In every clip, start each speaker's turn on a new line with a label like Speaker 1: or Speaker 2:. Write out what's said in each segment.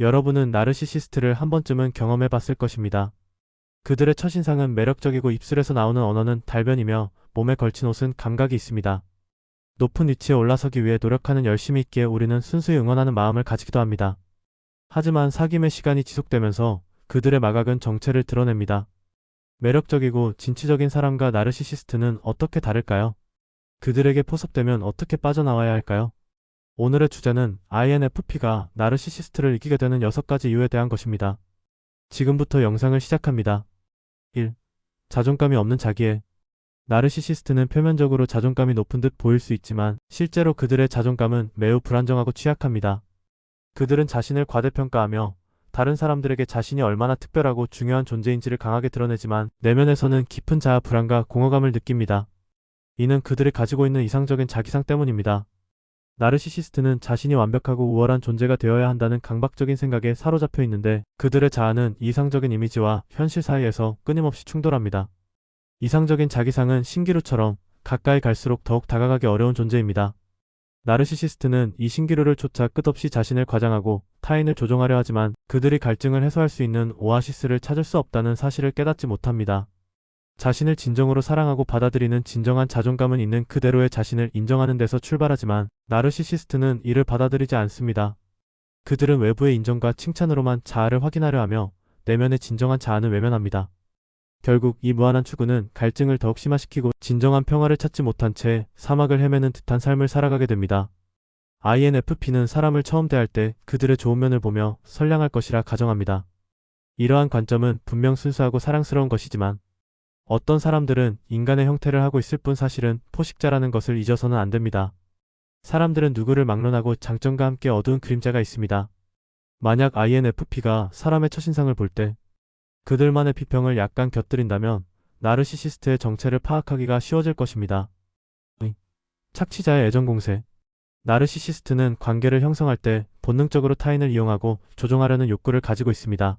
Speaker 1: 여러분은 나르시시스트를 한 번쯤은 경험해 봤을 것입니다. 그들의 첫인상은 매력적이고 입술에서 나오는 언어는 달변이며 몸에 걸친 옷은 감각이 있습니다. 높은 위치에 올라서기 위해 노력하는 열심이 있기에 우리는 순수히 응원하는 마음을 가지기도 합니다. 하지만 사귐의 시간이 지속되면서 그들의 마각은 정체를 드러냅니다. 매력적이고 진취적인 사람과 나르시시스트는 어떻게 다를까요? 그들에게 포섭되면 어떻게 빠져나와야 할까요? 오늘의 주제는 INFP가 나르시시스트를 이기게 되는 6가지 이유에 대한 것입니다. 지금부터 영상을 시작합니다. 1. 자존감이 없는 자기애. 나르시시스트는 표면적으로 자존감이 높은 듯 보일 수 있지만 실제로 그들의 자존감은 매우 불안정하고 취약합니다. 그들은 자신을 과대평가하며 다른 사람들에게 자신이 얼마나 특별하고 중요한 존재인지를 강하게 드러내지만 내면에서는 깊은 자아 불안과 공허감을 느낍니다. 이는 그들이 가지고 있는 이상적인 자기상 때문입니다. 나르시시스트는 자신이 완벽하고 우월한 존재가 되어야 한다는 강박적인 생각에 사로잡혀 있는데 그들의 자아는 이상적인 이미지와 현실 사이에서 끊임없이 충돌합니다. 이상적인 자기상은 신기루처럼 가까이 갈수록 더욱 다가가기 어려운 존재입니다. 나르시시스트는 이 신기루를 쫓아 끝없이 자신을 과장하고 타인을 조종하려 하지만 그들이 갈증을 해소할 수 있는 오아시스를 찾을 수 없다는 사실을 깨닫지 못합니다. 자신을 진정으로 사랑하고 받아들이는 진정한 자존감은 있는 그대로의 자신을 인정하는 데서 출발하지만 나르시시스트는 이를 받아들이지 않습니다. 그들은 외부의 인정과 칭찬으로만 자아를 확인하려 하며 내면의 진정한 자아는 외면합니다. 결국 이 무한한 추구는 갈증을 더욱 심화시키고 진정한 평화를 찾지 못한 채 사막을 헤매는 듯한 삶을 살아가게 됩니다. INFP는 사람을 처음 대할 때 그들의 좋은 면을 보며 선량할 것이라 가정합니다. 이러한 관점은 분명 순수하고 사랑스러운 것이지만 어떤 사람들은 인간의 형태를 하고 있을 뿐 사실은 포식자라는 것을 잊어서는 안 됩니다. 사람들은 누구를 막론하고 장점과 함께 어두운 그림자가 있습니다. 만약 INFP가 사람의 첫인상을 볼 때 그들만의 비평을 약간 곁들인다면 나르시시스트의 정체를 파악하기가 쉬워질 것입니다. 착취자의 애정공세. 나르시시스트는 관계를 형성할 때 본능적으로 타인을 이용하고 조종하려는 욕구를 가지고 있습니다.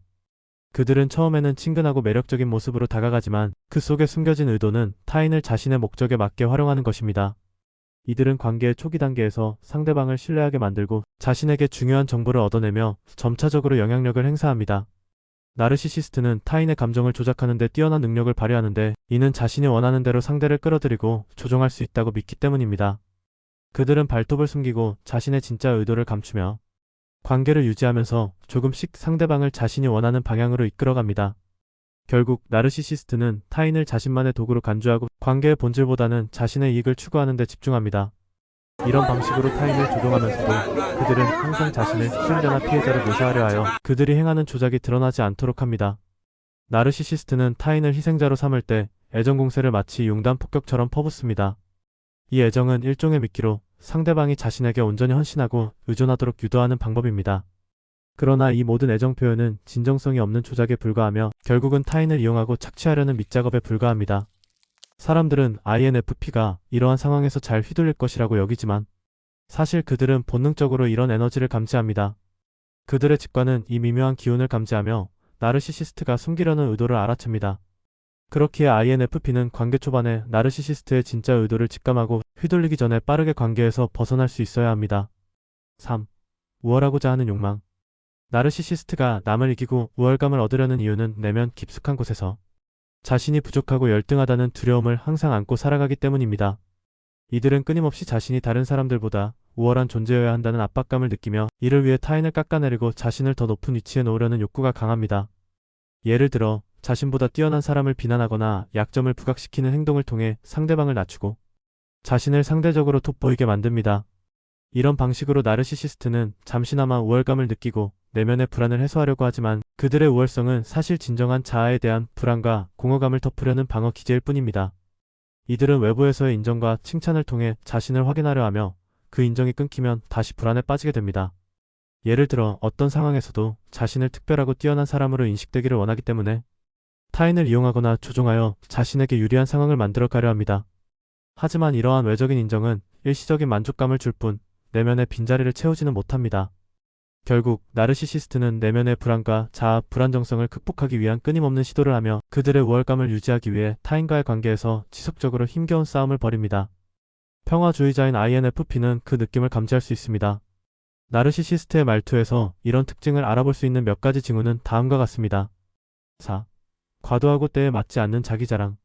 Speaker 1: 그들은 처음에는 친근하고 매력적인 모습으로 다가가지만 그 속에 숨겨진 의도는 타인을 자신의 목적에 맞게 활용하는 것입니다. 이들은 관계의 초기 단계에서 상대방을 신뢰하게 만들고 자신에게 중요한 정보를 얻어내며 점차적으로 영향력을 행사합니다. 나르시시스트는 타인의 감정을 조작하는 데 뛰어난 능력을 발휘하는데 이는 자신이 원하는 대로 상대를 끌어들이고 조종할 수 있다고 믿기 때문입니다. 그들은 발톱을 숨기고 자신의 진짜 의도를 감추며 관계를 유지하면서 조금씩 상대방을 자신이 원하는 방향으로 이끌어갑니다. 결국 나르시시스트는 타인을 자신만의 도구로 간주하고 관계의 본질보다는 자신의 이익을 추구하는 데 집중합니다. 이런 방식으로 타인을 조종하면서도 그들은 항상 자신을 희생자나 피해자로 묘사하려 하여 그들이 행하는 조작이 드러나지 않도록 합니다. 나르시시스트는 타인을 희생자로 삼을 때 애정공세를 마치 융단 폭격처럼 퍼붓습니다. 이 애정은 일종의 미끼로 상대방이 자신에게 온전히 헌신하고 의존하도록 유도하는 방법입니다. 그러나 이 모든 애정 표현은 진정성이 없는 조작에 불과하며 결국은 타인을 이용하고 착취하려는 밑작업에 불과합니다. 사람들은 INFP가 이러한 상황에서 잘 휘둘릴 것이라고 여기지만 사실 그들은 본능적으로 이런 에너지를 감지합니다. 그들의 직관은 이 미묘한 기운을 감지하며 나르시시스트가 숨기려는 의도를 알아챕니다. 그렇기에 INFP는 관계 초반에 나르시시스트의 진짜 의도를 직감하고 휘둘리기 전에 빠르게 관계에서 벗어날 수 있어야 합니다. 3. 우월하고자 하는 욕망. 나르시시스트가 남을 이기고 우월감을 얻으려는 이유는 내면 깊숙한 곳에서 자신이 부족하고 열등하다는 두려움을 항상 안고 살아가기 때문입니다. 이들은 끊임없이 자신이 다른 사람들보다 우월한 존재여야 한다는 압박감을 느끼며 이를 위해 타인을 깎아내리고 자신을 더 높은 위치에 놓으려는 욕구가 강합니다. 예를 들어 자신보다 뛰어난 사람을 비난하거나 약점을 부각시키는 행동을 통해 상대방을 낮추고 자신을 상대적으로 돋보이게 만듭니다. 이런 방식으로 나르시시스트는 잠시나마 우월감을 느끼고 내면의 불안을 해소하려고 하지만 그들의 우월성은 사실 진정한 자아에 대한 불안과 공허감을 덮으려는 방어 기제일 뿐입니다. 이들은 외부에서의 인정과 칭찬을 통해 자신을 확인하려 하며 그 인정이 끊기면 다시 불안에 빠지게 됩니다. 예를 들어 어떤 상황에서도 자신을 특별하고 뛰어난 사람으로 인식되기를 원하기 때문에 타인을 이용하거나 조종하여 자신에게 유리한 상황을 만들어 가려 합니다. 하지만 이러한 외적인 인정은 일시적인 만족감을 줄 뿐 내면의 빈자리를 채우지는 못합니다. 결국 나르시시스트는 내면의 불안과 자아 불안정성을 극복하기 위한 끊임없는 시도를 하며 그들의 우월감을 유지하기 위해 타인과의 관계에서 지속적으로 힘겨운 싸움을 벌입니다. 평화주의자인 INFP는 그 느낌을 감지할 수 있습니다. 나르시시스트의 말투에서 이런 특징을 알아볼 수 있는 몇 가지 징후는 다음과 같습니다. 4. 과도하고 때에 맞지 않는 자기 자랑.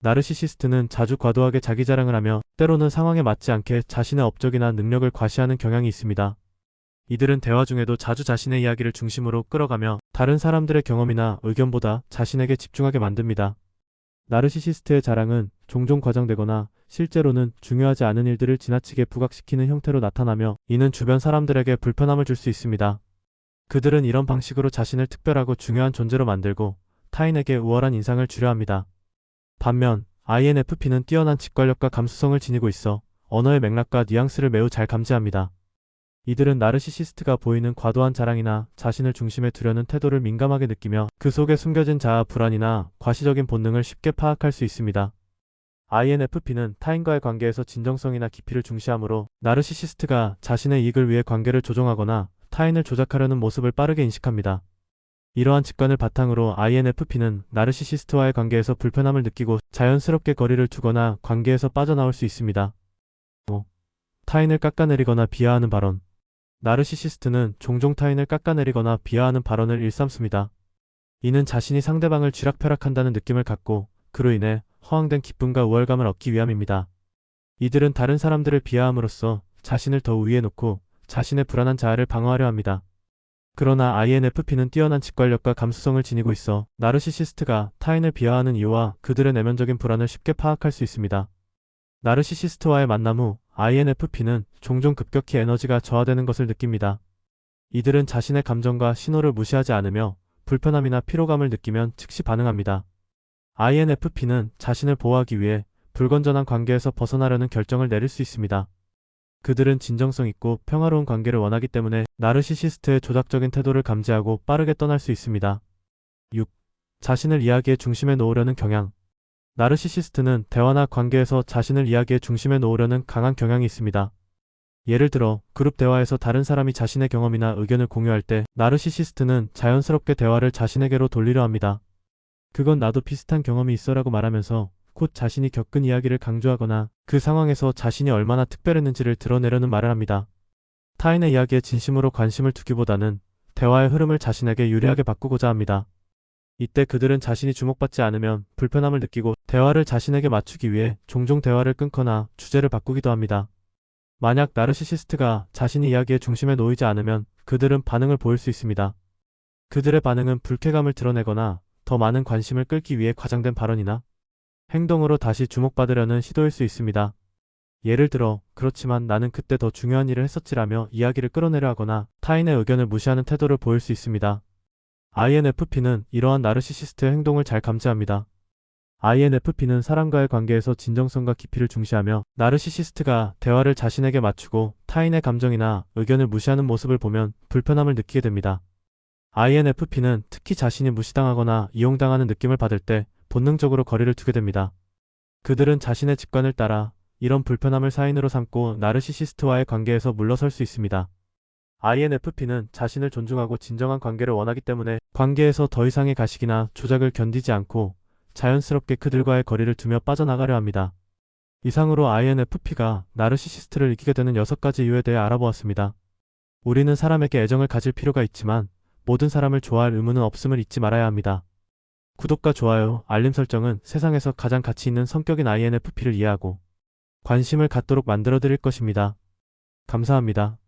Speaker 1: 나르시시스트는 자주 과도하게 자기 자랑을 하며 때로는 상황에 맞지 않게 자신의 업적이나 능력을 과시하는 경향이 있습니다. 이들은 대화 중에도 자주 자신의 이야기를 중심으로 끌어가며 다른 사람들의 경험이나 의견보다 자신에게 집중하게 만듭니다. 나르시시스트의 자랑은 종종 과장되거나 실제로는 중요하지 않은 일들을 지나치게 부각시키는 형태로 나타나며 이는 주변 사람들에게 불편함을 줄 수 있습니다. 그들은 이런 방식으로 자신을 특별하고 중요한 존재로 만들고 타인에게 우월한 인상을 주려 합니다. 반면 INFP는 뛰어난 직관력과 감수성을 지니고 있어 언어의 맥락과 뉘앙스를 매우 잘 감지합니다. 이들은 나르시시스트가 보이는 과도한 자랑이나 자신을 중심에 두려는 태도를 민감하게 느끼며 그 속에 숨겨진 자아 불안이나 과시적인 본능을 쉽게 파악할 수 있습니다. INFP는 타인과의 관계에서 진정성이나 깊이를 중시하므로 나르시시스트가 자신의 이익을 위해 관계를 조종하거나 타인을 조작하려는 모습을 빠르게 인식합니다. 이러한 직관을 바탕으로 INFP는 나르시시스트와의 관계에서 불편함을 느끼고 자연스럽게 거리를 두거나 관계에서 빠져나올 수 있습니다. 5. 타인을 깎아내리거나 비하하는 발언. 나르시시스트는 종종 타인을 깎아내리거나 비하하는 발언을 일삼습니다. 이는 자신이 상대방을 쥐락펴락한다는 느낌을 갖고 그로 인해 허황된 기쁨과 우월감을 얻기 위함입니다. 이들은 다른 사람들을 비하함으로써 자신을 더 우위에 놓고 자신의 불안한 자아를 방어하려 합니다. 그러나 INFP는 뛰어난 직관력과 감수성을 지니고 있어 나르시시스트가 타인을 비하하는 이유와 그들의 내면적인 불안을 쉽게 파악할 수 있습니다. 나르시시스트와의 만남 후 INFP는 종종 급격히 에너지가 저하되는 것을 느낍니다. 이들은 자신의 감정과 신호를 무시하지 않으며 불편함이나 피로감을 느끼면 즉시 반응합니다. INFP는 자신을 보호하기 위해 불건전한 관계에서 벗어나려는 결정을 내릴 수 있습니다. 그들은 진정성 있고 평화로운 관계를 원하기 때문에 나르시시스트의 조작적인 태도를 감지하고 빠르게 떠날 수 있습니다. 6. 자신을 이야기의 중심에 놓으려는 경향. 나르시시스트는 대화나 관계에서 자신을 이야기의 중심에 놓으려는 강한 경향이 있습니다. 예를 들어 그룹 대화에서 다른 사람이 자신의 경험이나 의견을 공유할 때 나르시시스트는 자연스럽게 대화를 자신에게로 돌리려 합니다. 그건 나도 비슷한 경험이 있어라고 말하면서 곧 자신이 겪은 이야기를 강조하거나 그 상황에서 자신이 얼마나 특별했는지를 드러내려는 말을 합니다. 타인의 이야기에 진심으로 관심을 두기보다는 대화의 흐름을 자신에게 유리하게 바꾸고자 합니다. 이때 그들은 자신이 주목받지 않으면 불편함을 느끼고 대화를 자신에게 맞추기 위해 종종 대화를 끊거나 주제를 바꾸기도 합니다. 만약 나르시시스트가 자신이 이야기의 중심에 놓이지 않으면 그들은 반응을 보일 수 있습니다. 그들의 반응은 불쾌감을 드러내거나 더 많은 관심을 끌기 위해 과장된 발언이나 행동으로 다시 주목받으려는 시도일 수 있습니다. 예를 들어 그렇지만 나는 그때 더 중요한 일을 했었지라며 이야기를 끌어내려 하거나 타인의 의견을 무시하는 태도를 보일 수 있습니다. INFP는 이러한 나르시시스트의 행동을 잘 감지합니다. INFP는 사람과의 관계에서 진정성과 깊이를 중시하며 나르시시스트가 대화를 자신에게 맞추고 타인의 감정이나 의견을 무시하는 모습을 보면 불편함을 느끼게 됩니다. INFP는 특히 자신이 무시당하거나 이용당하는 느낌을 받을 때 본능적으로 거리를 두게 됩니다. 그들은 자신의 직관을 따라 이런 불편함을 사인으로 삼고 나르시시스트와의 관계에서 물러설 수 있습니다. INFP는 자신을 존중하고 진정한 관계를 원하기 때문에 관계에서 더 이상의 가식이나 조작을 견디지 않고 자연스럽게 그들과의 거리를 두며 빠져나가려 합니다. 이상으로 INFP가 나르시시스트를 이기게 되는 6가지 이유에 대해 알아보았습니다. 우리는 사람에게 애정을 가질 필요가 있지만 모든 사람을 좋아할 의무는 없음을 잊지 말아야 합니다. 구독과 좋아요, 알림 설정은 세상에서 가장 가치 있는 성격인 INFP를 이해하고 관심을 갖도록 만들어 드릴 것입니다. 감사합니다.